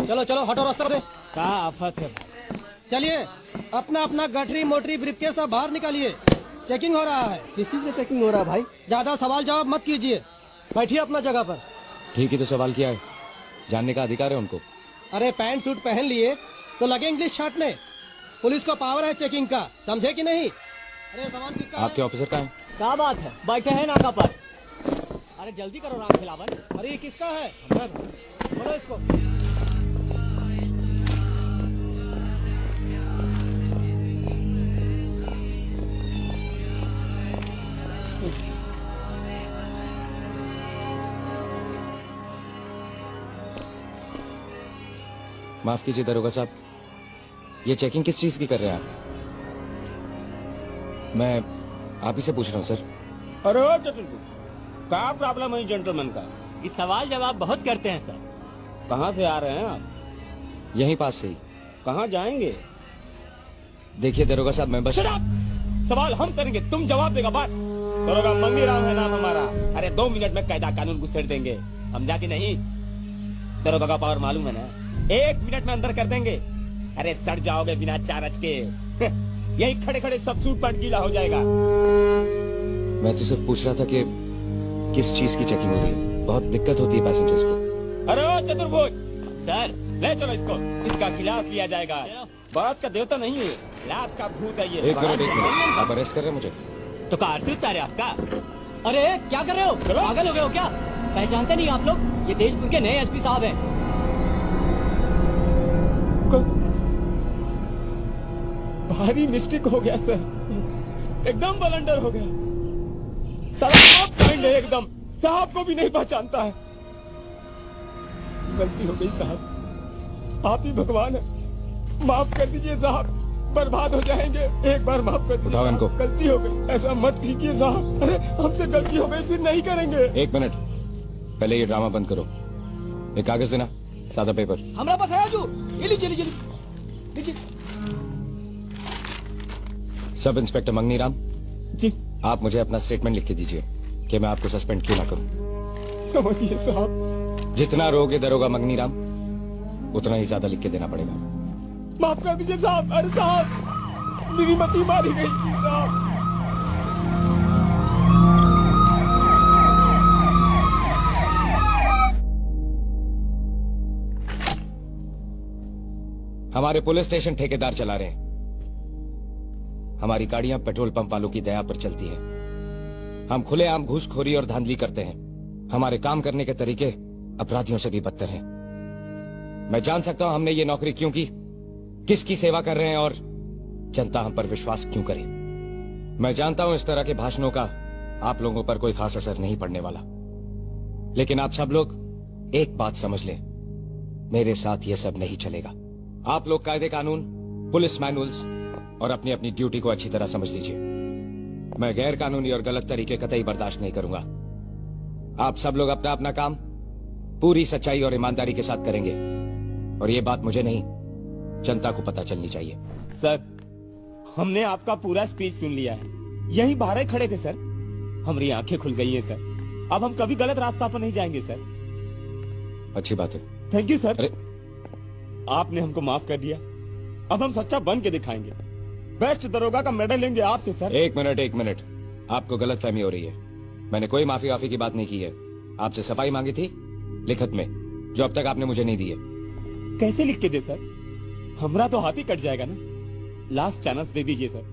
चलो चलो हटो रास्ता से। क्या आफत है। चलिए अपना अपना गठरी मोटरी ब्रीफकेस सब बाहर निकालिए, चेकिंग हो रहा है। किसी से चेकिंग हो रहा है भाई? ज्यादा सवाल जवाब मत कीजिए, बैठिए अपना जगह पर। ठीक ही तो सवाल किया है, जानने का अधिकार है उनको। अरे पैंट सूट पहन लिए तो लगे इंग्लिश छाटने। पुलिस को पावर है चेकिंग का, समझे कि नहीं? अरे सामान किसका है? आपके ऑफिसर का है? क्या बात है, बैठे हैं नाका पर। अरे जल्दी करो राम खिलावन। अरे ये किसका है? बोलो इसको। माफ कीजिए दरोगा साहब, ये चेकिंग किस चीज की कर रहे हैं आप? मैं आप ही से पूछ रहा हूँ सर। अरे चतुर्भुज, क्या प्रॉब्लम है जेंटलमैन का? ये सवाल जवाब बहुत करते हैं सर। कहाँ से आ रहे हैं आप? यहीं पास से ही। कहाँ जाएंगे? देखिए दरोगा साहब, मैं बस Shut up! सवाल हम करेंगे, तुम जवाब देगा बात। दरोगा मंगी राव है नाम हमारा। अरे 2 मिनट में कायदा कानून घुसेड़ देंगे, समझा कि नहीं? दरोगा का पावर मालूम है ना? 1 मिनट में अंदर कर देंगे। अरे सड़ जाओगे बिना चार्ज के। यही खड़े खड़े सब सूट पैंट गीला हो जाएगा। मैं तो सिर्फ पूछ रहा था कि किस चीज की चेकिंग हो रही है, बहुत दिक्कत होती है पैसेंजर्स को। अरे चतुर्भुज सर, ले चलो इसको, इसका खिलाफ लिया जाएगा। बात का देवता नहीं है, लात का भूत है ये। एक मिनट, आप अरेस्ट कर रहे हैं मुझे? तो कारतूस है आपका। अरे क्या कर रहे हो, पागल हो गए हो क्या? पहचानते नहीं आप लोग? ये देशपुर के नए एसपी साहब हैं। भारी मिस्टेक हो गया सर, एकदम बलंडर हो गया। साला आप काइंड है एकदम, साहब को भी नहीं पहचानता है। गलती हो गई साहब, आप ही भगवान है, माफ कर दीजिए साहब, बर्बाद हो जाएंगे। एक बार माफ कर दीजिए साहब, गलती हो गई, ऐसा मत कीजिए साहब। अरे हमसे गलती हो गई, फिर नहीं करेंगे। 1 मिनट, पहले ये ड्रामा बंद करो। एक कागज देना, सादा पेपर। हमारा पास है जो, ये लीजिए लीजिए लीजिए। सब इंस्पेक्टर मंगनी राम जी, आप मुझे अपना स्टेटमेंट लिख के दीजिए कि मैं आपको सस्पेंड क्यों ना करूं। समझिए साहब, जितना रोगे दरोगा मंगनी राम, उतना ही ज्यादा लिख के देना पड़ेगा। माफ कर दीजिए साहब। अरे साहब, मेरी मती मारी गई थी साहब। हमारे पुलिस स्टेशन ठेकेदार चला रहे हैं। हमारी गाड़ियां पेट्रोल पंप वालों की दया पर चलती हैं। हम खुलेआम घूसखोरी और धांधली करते हैं। हमारे काम करने के तरीके अपराधियों से भी बदतर हैं। मैं जान सकता हूं हमने ये नौकरी क्यों की, किसकी सेवा कर रहे हैं और जनता हम पर विश्वास क्यों करे। मैं जानता हूं इस तरह के भाषणों का आप लोगों पर कोई खास असर नहीं पड़ने वाला, लेकिन आप सब लोग एक बात समझ लें, मेरे साथ ये सब नहीं चलेगा। आप लोग कायदे कानून, पुलिस मैनुअल्स और अपनी अपनी ड्यूटी को अच्छी तरह समझ लीजिए। मैं गैर कानूनी और गलत तरीके कतई बर्दाश्त नहीं करूंगा। आप सब लोग अपना अपना काम पूरी सच्चाई और ईमानदारी के साथ करेंगे, और ये बात मुझे नहीं, जनता को पता चलनी चाहिए। सर, हमने आपका पूरा स्पीच सुन लिया है, यही बाहर खड़े थे सर, हमारी आंखें खुल गई हैं सर। अब हम कभी गलत रास्ता पर नहीं जाएंगे सर। अच्छी बात है, थैंक यू सर। अरे आपने हमको माफ कर दिया, अब हम सच्चा बन के दिखाएंगे। बेस्ट दरोगा का मेडल लेंगे आपसे सर। एक मिनट, आपको गलतफहमी हो रही है। मैंने कोई माफी वाफी की बात नहीं की है। आपसे सफाई मांगी थी लिखत में, जो अब तक आपने मुझे नहीं दी है। कैसे लिख के दे सर, हमरा तो हाथ ही कट जाएगा ना। लास्ट चांस दे दीजिए सर,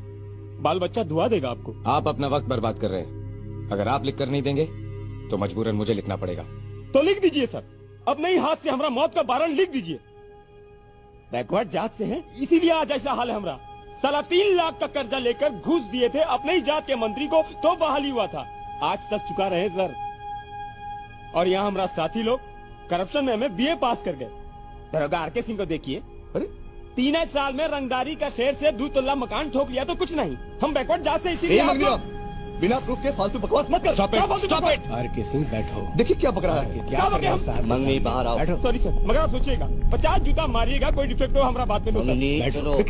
बाल बच्चा दुआ देगा आपको। आप अपना वक्त बर्बाद कर रहे हैं। अगर आप लिख कर नहीं देंगे तो मजबूरन मुझे लिखना पड़ेगा। तो लिख दीजिए सर, अपने ही हाथ से हमारा मौत का वारंट लिख दीजिए। बैकवर्ड जात से हैं, इसीलिए आज ऐसा हाल है हमारा। साला 3 लाख का कर्जा लेकर घूस दिए थे अपने ही जात के मंत्री को, तो बहाली हुआ था, आज तक चुका रहे सर। और यहाँ हमारा साथी लोग करप्शन में हमें BA पास कर गए। दरोगा RK सिंह को देखिए, 3 साल में रंगदारी का शेर से 2 तल्ला मकान ठोक लिया तो कुछ नहीं। हम बैकवर्ड जात से इसीलिए बिना प्रूफ के फालतू बकवास मत कर। RK सिंह बैठो। देखिए क्या बक रहा है। क्या बके हम? मंगनी बाहर आओ। सॉरी सर, मगर आप सोचिएगा 50 जूता मारिएगा, कोई डिफेक्ट हो हमारा बात में लो सर।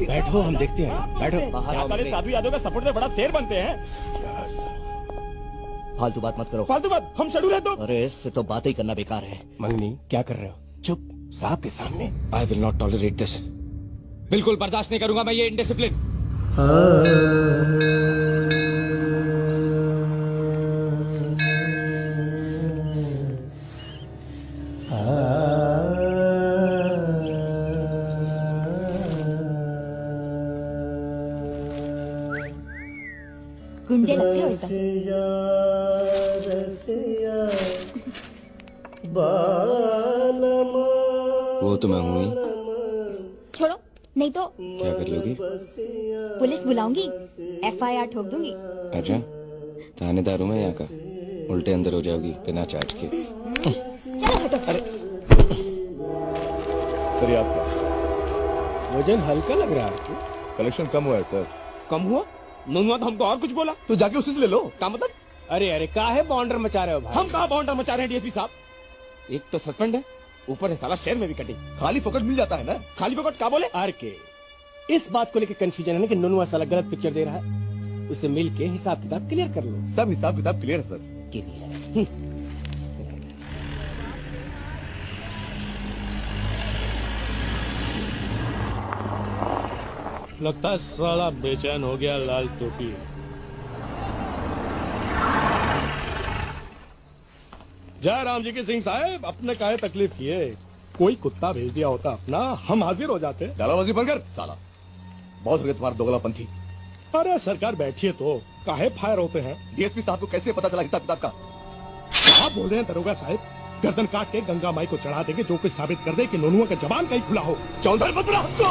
बैठो, हम देखते हैं। बैठो बाहर आओ। साधु यादव का सपोर्ट से बड़ा शेर बनते हैं। फालतू बात मत करो। फालतू बात, हम शेड्यूल है तो। अरे इससे तो बातें ही करना बेकार है। मंगनी क्या कर रहे हो? चुप, साहब के सामने। I will not tolerate this. बिल्कुल बर्दाश्त नहीं करूंगा मैं ये इनडिसिप्लिन। गुंडे लगते हो एकदम। वो तो मैं हूँ ही। छोड़ो, नहीं तो क्या कर लोगी? पुलिस बुलाऊंगी, FIR ठोक दूंगी। अच्छा, थानेदार हूँ मैं यहाँ का। उल्टे अंदर हो जाओगी बिना चार्ज के। चलो हटो। सर ये आपका वजन हल्का लग रहा है। कलेक्शन कम हुआ है सर। कम हुआ? ननुआ तो हमको और कुछ बोला। तो जाके उसी से ले लो। क्या मतलब? अरे अरे काहे बॉन्डर मचा रहे हो भाई? हम कहाँ बाउंडर मचा रहे हैं डीएसपी साहब? एक तो सस्पेंड है, ऊपर है साला शेयर में भी कटिंग। खाली फोकट मिल जाता है ना। खाली पकड़ क्या बोले? आर के इस बात को लेकर कंफ्यूजन है ना कि नुनुआ साला गलत पिक्चर दे रहा है। उसे मिल के हिसाब किताब क्लियर कर लो। सब हिसाब किताब क्लियर है सर। लगता है साला बेचैन हो गया लाल टोपी। जय राम जी की सिंह साहब, अपने काहे तकलीफ किए? कोई कुत्ता भेज दिया होता अपना, हम हाजिर हो जाते। डालाबाजी बंद कर साला। बहुत हो गया तुम्हारा दोगलापंथी। अरे सरकार बैठिए तो काहे फायर होते हैं? डीएसपी साहब को कैसे पता चला हिसाब किताब का? आप बोल रहे हैं दरोगा साहब, गर्दन काट के गंगा माई को चढ़ा देंगे जो कुछ साबित कर दे कि नोनुआ का जबान कहीं खुला हो। चौधरी बदला हमको।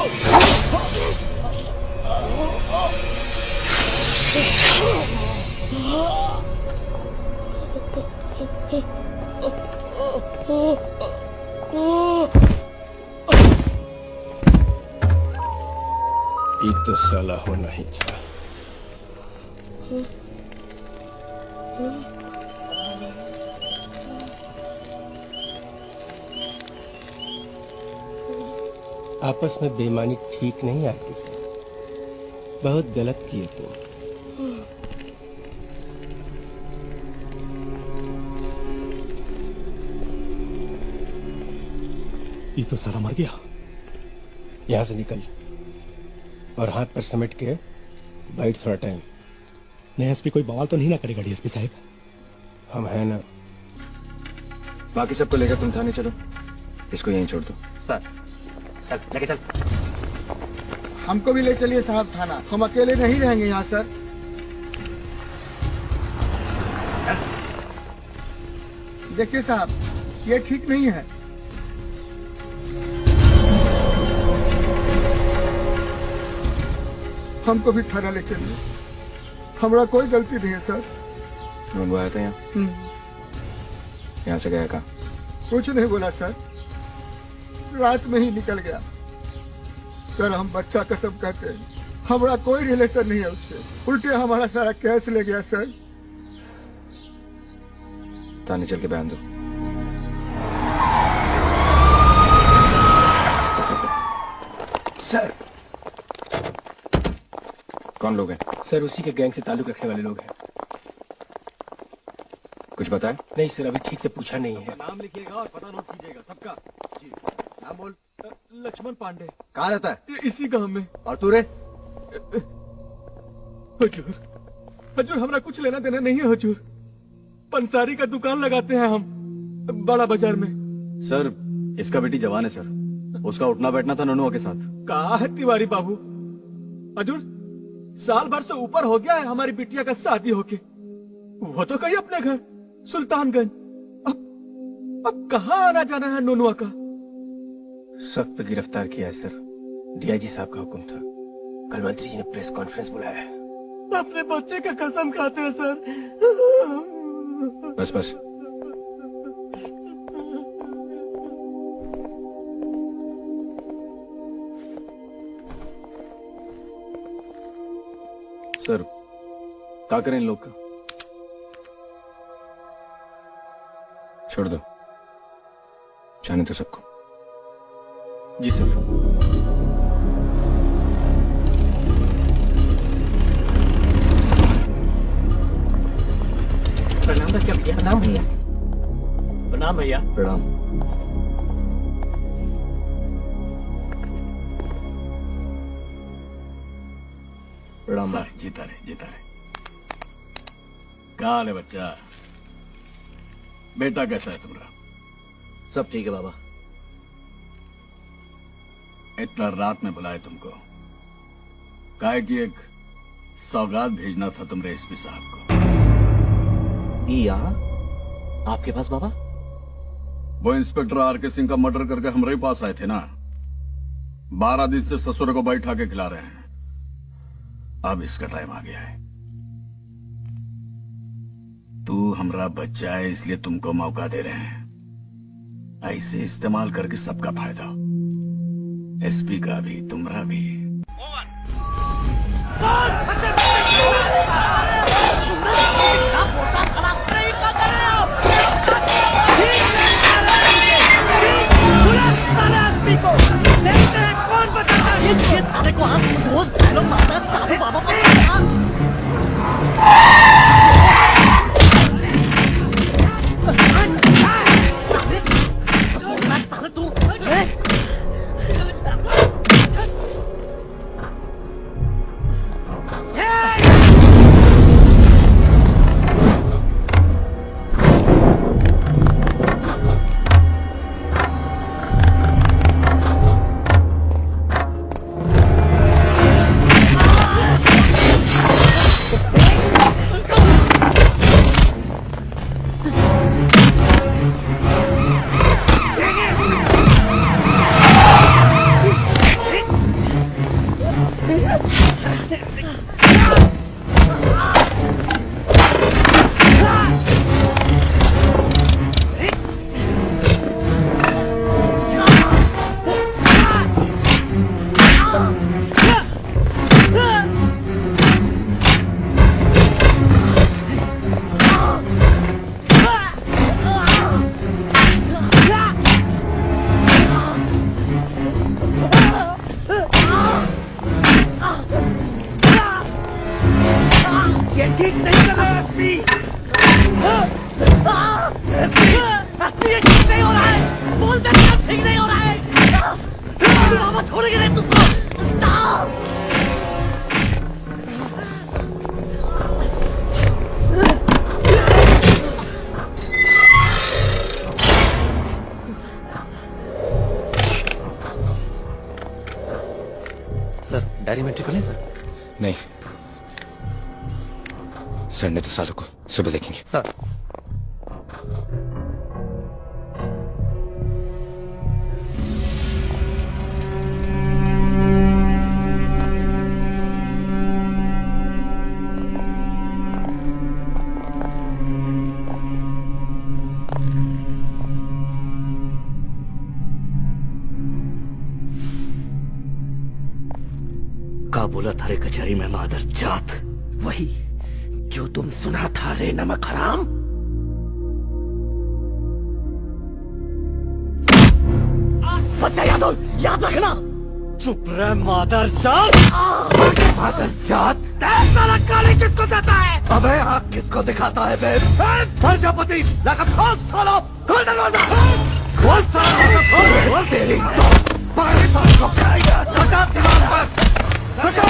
ये तो साला होना ही था। आपस में बेईमानी ठीक नहीं आती से। बहुत गलत किए तुम। ये तो साला मर गया। यहाँ से निकल और हाथ पर समेट के बैठ थोड़ा टाइम। नहीं एसपी कोई बवाल तो नहीं ना करेगा डीएसपी साहब? हम है ना। बाकी सबको लेकर तुम थाने चलो, इसको यहीं छोड़ दो। सर चल लेके चल। हमको भी ले चलिए साहब थाना, हम अकेले नहीं रहेंगे यहाँ सर। देखिए साहब, ये ठीक नहीं है। हमको भी थाना ले चलिए, हमारा कोई गलती नहीं है सर। नोनुआ आया था यहाँ? यहाँ से गया कहाँ? कुछ नहीं बोला सर, रात में ही निकल गया। सर हम बच्चा कसम कहते हैं, हमारा कोई रिलेशन नहीं है उससे। उल्टे हमारा सारा कैश ले गया सर। थाने चल के बयान दो। सर कौन लोग हैं? सर उसी के गैंग से ताल्लुक रखने वाले लोग हैं। कुछ बताए? नहीं सर, अभी ठीक से पूछा नहीं है। नाम लिखिएगा और पता नोट कीजिएगा सबका। जी नाम बोल। लक्ष्मण पांडे। कहाँ रहता है? इसी गांव में। और तू रे? हजूर, हजूर हमारा कुछ लेना देना नहीं है हजूर। पंसारी का दुकान लगाते हैं हम बड़ा बाजार में। सर इसका बेटी जवान है सर, उसका उठना बैठना था ननुआ के साथ। कहा है तिवारी बाबू? हजूर साल भर से ऊपर हो गया है हमारी बिटिया का शादी होके। वो तो कहीं अपने घर सुल्तानगंज। अब कहाँ आना जाना है नोनुआ का? सख्त गिरफ्तार किया है सर, डीआईजी साहब का हुक्म था। कल मंत्री जी ने प्रेस कॉन्फ्रेंस बुलाया है। अपने बच्चे का कसम खाते हैं सर। बस बस। सर क्या करें इन लोग का? छोड़ दो, जाने दो सबको। जी सर। प्रणाम भैया। प्रणाम भैया। प्रणाम भैया। प्रणाम। प्रणाम भाई। जीता रहे जीता रहे। कहाँ है बच्चा? बेटा कैसा है तुम्हारा? सब ठीक है बाबा। इतना रात में बुलाए तुमको काहे कि एक सौगात भेजना था तुमरे एसपी साहब को। ये यहाँ आपके पास बाबा? वो इंस्पेक्टर आर.के. सिंह का मर्डर करके हमारे ही पास आए थे ना। 12 दिन से ससुर को बैठा के खिला रहे हैं। अब इसका टाइम आ गया है। तू हमरा बच्चा है इसलिए तुमको मौका दे रहे हैं। ऐसे इस्तेमाल करके सबका फायदा, एसपी का भी तुम्हारा भी। डायरी में एंट्री कर लें सर? नहीं, सर ने तो सालों को सुबह देखेंगे। सर का बोला था रे कचहरी में मादर जात? वही जो तुम सुना था रे नमक हराम। सत्या यादव, याद रखना। चुप रहे मादर जात। मादर जात साला काली किसको देता है? अबे आँख किसको दिखाता है बे? प्रजापति लागत खोल साला, खोल दरवाजा, खोल साला, खोल तेरी तो पानी पानी को खाएगा। सटा दिमाग पर, सटा।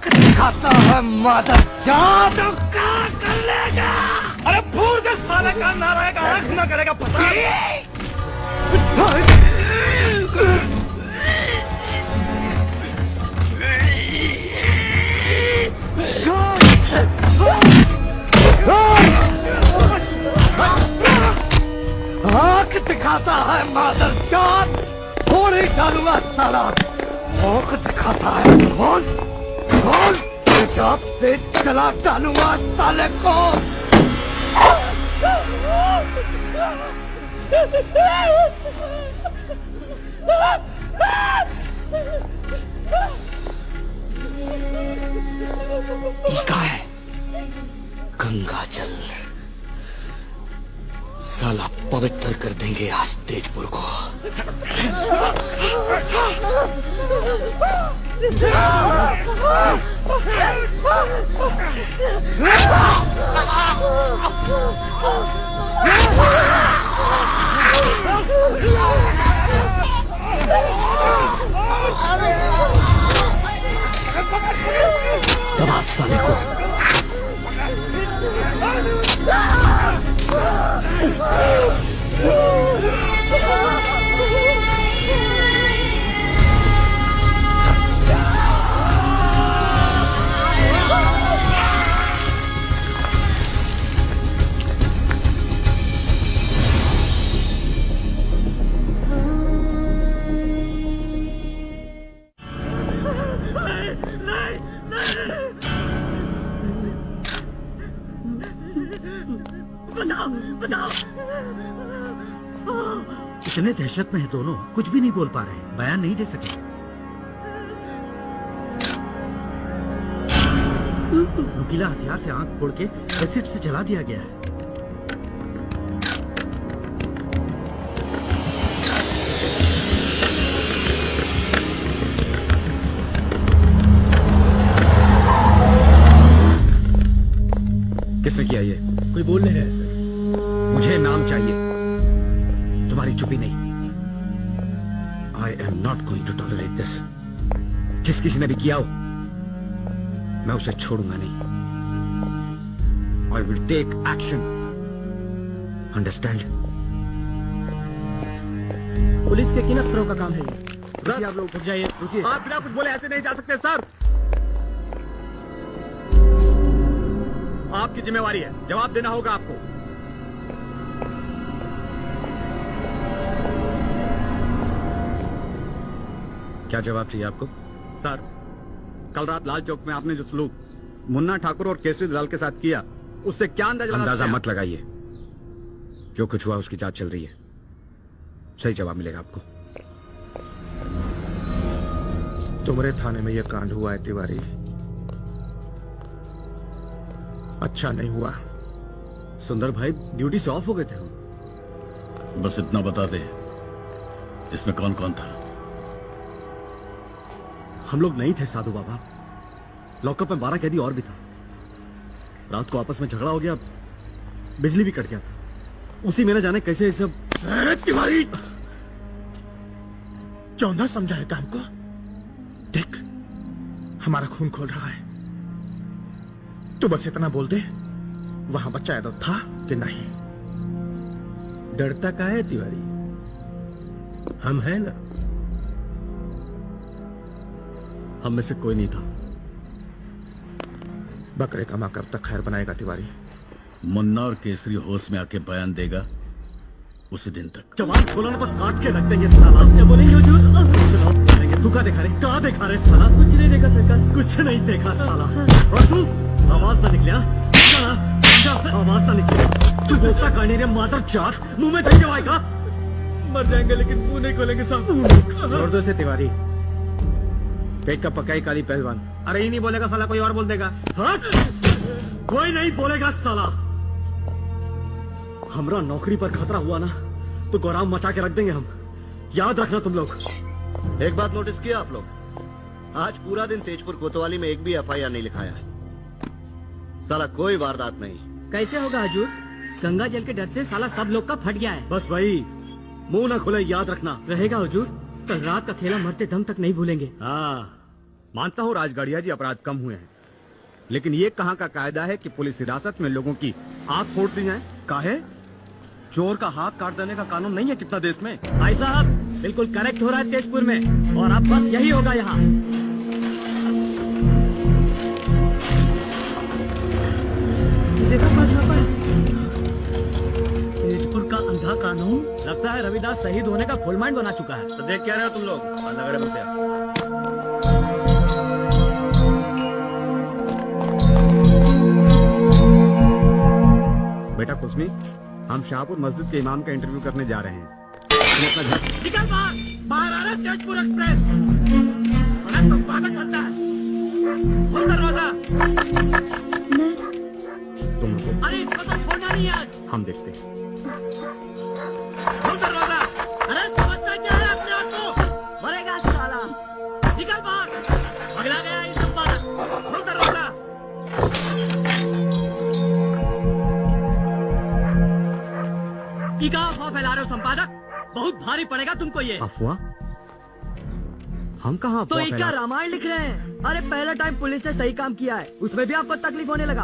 दिखाता है मादर जात। क्या कर लेगा? अरे भूल के साले का ना रहेगा, आँख ना करेगा पता। आँख दिखाता है मादर जात, थोड़ी डालूंगा साला। आँख दिखाता है, कौन कौन पेशाब से चला डालूंगा साले को। का है गंगा जल, साला पवित्र कर देंगे आज तेजपुर को। दबा साले को। इतने दहशत में है दोनों, कुछ भी नहीं बोल पा रहे, बयान नहीं दे सके। नुकीला हथियार से आंख फोड़ के एसिड से जला दिया गया है। किसने किया ये? कोई बोल नहीं रहा है सर। मुझे नाम चाहिए, तुम्हारी चुप्पी नहीं। I am not going to tolerate this. जिस किसी ने भी किया हो, मैं उसे छोड़ूंगा नहीं। I will take action, understand? Police के किन अफसरों का काम है ये? आप लोग रुक जाइए, रुकिए। आप बिना कुछ बोले ऐसे नहीं जा सकते सर। आपकी जिम्मेवारी है, जवाब देना होगा आपको। क्या जवाब चाहिए आपको? सर, कल रात लाल चौक में आपने जो सलूक मुन्ना ठाकुर और केसरी दलाल के साथ किया, उससे क्या अंदाजा मत लगाइए। जो कुछ हुआ उसकी जांच चल रही है, सही जवाब मिलेगा आपको। तुम्हारे थाने में यह कांड हुआ है तिवारी, अच्छा नहीं हुआ। सुंदर भाई ड्यूटी से ऑफ हो गए थे हम। बस इतना बता दे, इसमें कौन कौन था? हम लोग नहीं थे साधु बाबा, लॉकअप में 12 कैदी और भी था। रात को आपस में झगड़ा हो गया, बिजली भी कट गया था। उसी में न जाने कैसे ये सब। तिवारी क्यों ना समझा है काम को? देख, हमारा खून खोल रहा है। तू बस इतना बोल दे, वहां बच्चा यादव था कि नहीं। डरता का है तिवारी, हम हैं ना। हम में से कोई नहीं था। बकरे का मां कब तक खैर बनाएगा तिवारी? मुन्ना और केसरी होश में आके बयान देगा, उसी दिन तक। जवान खोलो ना तो काट के रख देंगे साला। क्या बोलेंगे हुजूर? तू क्या देखा रहे? कहाँ देखा रहे साला? कुछ नहीं देखा सरकार। कुछ नहीं देखा साला। रसू, आवाज ना निकले? आवाज ना निकले? तू बोलता कहानी रे मादर जात, मुंह में दही जवाएगा। मर जाएंगे लेकिन मुंह नहीं खोलेंगे सब। छोड़ दो से तिवारी, पेट का पकाई काली पहलवान। अरे ही नहीं बोलेगा साला, कोई और बोल देगा। हट! कोई नहीं बोलेगा साला। हमरा नौकरी पर खतरा हुआ ना तो गौराम मचा के रख देंगे हम, याद रखना तुम लोग। एक बात नोटिस किया आप लोग? आज पूरा दिन तेजपुर कोतवाली में एक भी एफआईआर नहीं लिखाया है। साला कोई वारदात नहीं। कैसे होगा हजूर? गंगा जल के डर से साला सब लोग का फट गया है। बस भाई, मुंह ना खुले, याद रखना। रहेगा हुजूर, कल रात का खेला मरते दम तक नहीं भूलेंगे। हाँ, मानता हूँ राजगाड़िया जी अपराध कम हुए हैं, लेकिन ये कहाँ का कायदा है कि पुलिस हिरासत में लोगों की आंख फोड़ दी जाए? काहे? चोर का हाथ काट देने का कानून नहीं है कितना देश में? भाई साहब बिल्कुल करेक्ट हो रहा है तेजपुर में, और अब बस यही होगा यहाँ। देखो तेजपुर का अंधा कानून। लगता है रविदास शहीद होने का फुल माइंड बना चुका है। तो देख क्या रहे हो तुम लोग? नगड़े में से बेटा कुसमी, हम शाहपुर मस्जिद के इमाम का इंटरव्यू करने जा रहे हैं। निकल बाहर, बाहर आ रहा है तेजपुर एक्सप्रेस। बड़ा तो पागल बनता है। खोल दरवाजा। तुम रुको, अरे इसको तो छोड़ना नहीं आज। हम देखते हैं। खोल दरवाजा। अरे समझता क्या है अपने आप को? मरेगा साला। निकल बाहर। पगला गया ये संपादक। खोल दरवाजा। ई का अफवाह फैला रहे हो संपादक? बहुत भारी पड़ेगा तुमको ये। अफवाह? हम कहाँ तो अफवाह इका फैला- रामायण लिख रहे हैं। अरे पहला टाइम पुलिस ने सही काम किया है, उसमें भी आपको तकलीफ होने लगा।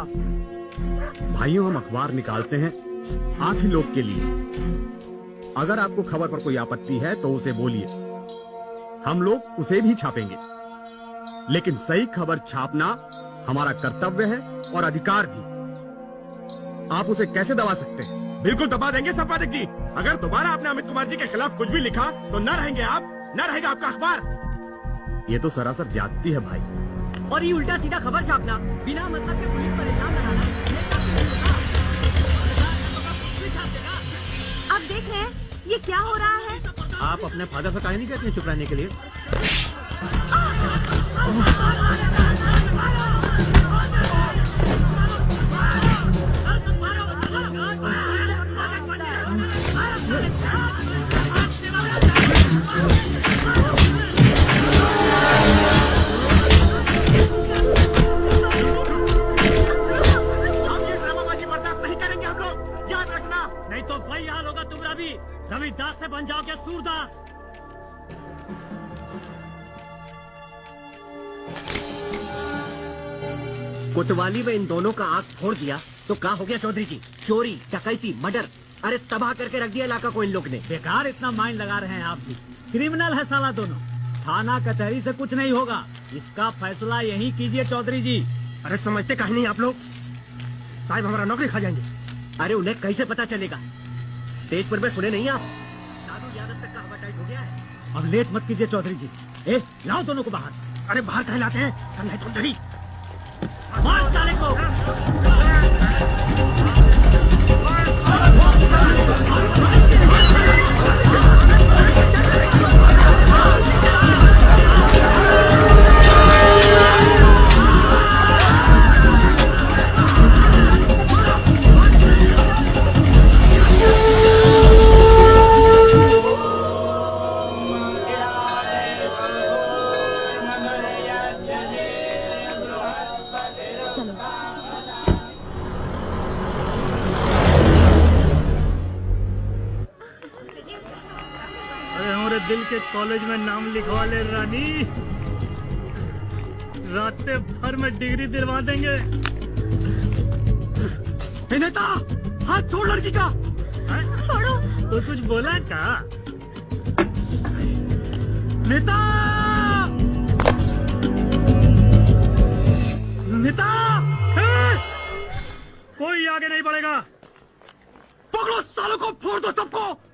भाइयों, हम अखबार निकालते हैं आप ही लोग के लिए। अगर आपको खबर पर कोई आपत्ति है तो उसे बोलिए, हम लोग उसे भी छापेंगे। लेकिन सही खबर छापना हमारा कर्तव्य है और अधिकार भी। आप उसे कैसे दबा सकते हैं? बिल्कुल दबा देंगे संपादक जी। अगर दोबारा आपने अमित कुमार जी के खिलाफ कुछ भी लिखा तो न रहेंगे आप, न रहेगा आपका अखबार। ये तो सरासर ज्यादती है भाई। और ये उल्टा सीधा खबर छापना, बिना मतलब के पुलिस पर इल्जाम लगाना, ये काम नहीं होगा। आप देख रहे हैं ये क्या हो रहा है? आप अपने फादर से काहे नहीं कहती हैं चुप रहने के लिए? ड्रामाबाजी बर्दाश्त नहीं करेंगे हम लोग, याद रखना। नहीं तो वही हाल होगा तुम्हारा भी। रविदास से बन जाओगे सूरदास। कोतवाली में इन दोनों का आंख फोड़ दिया तो क्या हो गया चौधरी जी? चोरी, डकैती, मर्डर, अरे तबाह करके रख दिया इलाका को इन लोग ने। बेकार इतना माइंड लगा रहे हैं आप भी। क्रिमिनल है साला दोनों। थाना कचहरी से कुछ नहीं होगा, इसका फैसला यही कीजिए चौधरी जी। अरे समझते कहीं नहीं आप लोग? साहब हमारा नौकरी खा जाएंगे। अरे उन्हें कैसे पता चलेगा? तेजपुर में सुने नहीं आप? साधु यादव तक का हवा टाइट हो गया है। अब लेट मत कीजिए चौधरी जी। ए, लाओ दोनों को बाहर। अरे बाहर कहलाते हैं, नहीं तो नहीं। मार साले को। दिल के कॉलेज में नाम लिखवा ले रानी, रात भर में डिग्री दिलवा देंगे। नेता, हाथ छोड़ लड़की का। छोड़ो। तो कुछ बोला क्या? नेता, नेता, कोई आगे नहीं बढ़ेगा। पकड़ो सालों को, फोड़ दो सबको।